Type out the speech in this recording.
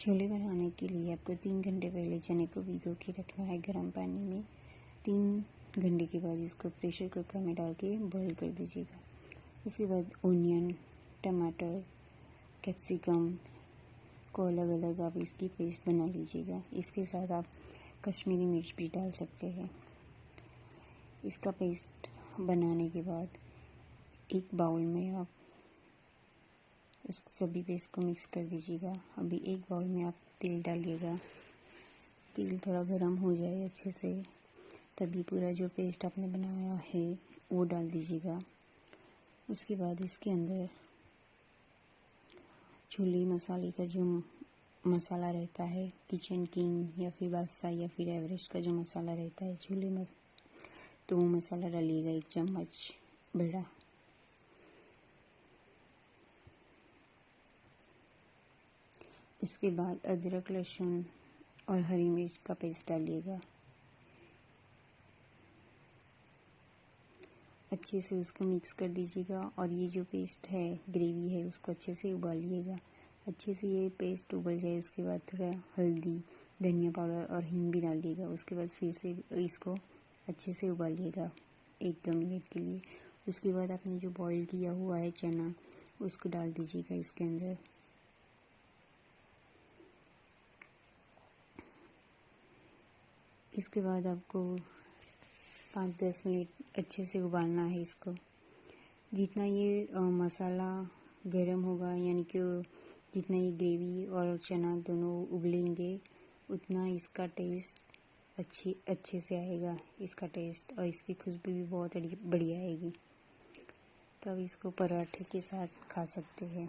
छोले बनाने के लिए आपको 3 घंटे पहले चने को भिगो के रखना है गर्म पानी में। 3 घंटे के बाद इसको प्रेशर कुकर में डाल के बॉईल कर दीजिएगा। उसके बाद ओनियन, टमाटर, कैप्सिकम को अलग अलग आप इसकी पेस्ट बना लीजिएगा। इसके साथ आप कश्मीरी मिर्च भी डाल सकते हैं। इसका पेस्ट बनाने के बाद एक बाउल में आप उस सभी पेस्ट को मिक्स कर दीजिएगा। अभी एक बाउल में आप तेल डालिएगा। तेल थोड़ा गर्म हो जाए अच्छे से, तभी पूरा जो पेस्ट आपने बनाया है वो डाल दीजिएगा। उसके बाद इसके अंदर छोले मसाले का जो मसाला रहता है, किचन किंग या फिर बादशाह या फिर एवरेस्ट का जो मसाला रहता है छोले में, तो वो मसाला डालिएगा 1 चम्मच बड़ा। उसके बाद अदरक, लहसुन और हरी मिर्च का पेस्ट डालिएगा। अच्छे से उसको मिक्स कर दीजिएगा और ये जो पेस्ट है, ग्रेवी है, उसको अच्छे से उबालिएगा। अच्छे से ये पेस्ट उबल जाए उसके बाद थोड़ा हल्दी, धनिया पाउडर और हींग भी डालिएगा। उसके बाद फिर से इसको अच्छे से उबालिएगा 1-2 मिनट के लिए। उसके बाद आपने जो बॉईल किया हुआ है चना, उसको डाल दीजिएगा इसके अंदर। इसके बाद आपको 5-10 मिनट अच्छे से उबालना है इसको। जितना ये मसाला गरम होगा, यानी कि जितना ये ग्रेवी और चना दोनों उबलेंगे, उतना इसका टेस्ट अच्छे से आएगा। इसका टेस्ट और इसकी खुशबू भी बहुत बढ़िया आएगी। तब इसको पराठे के साथ खा सकते हैं।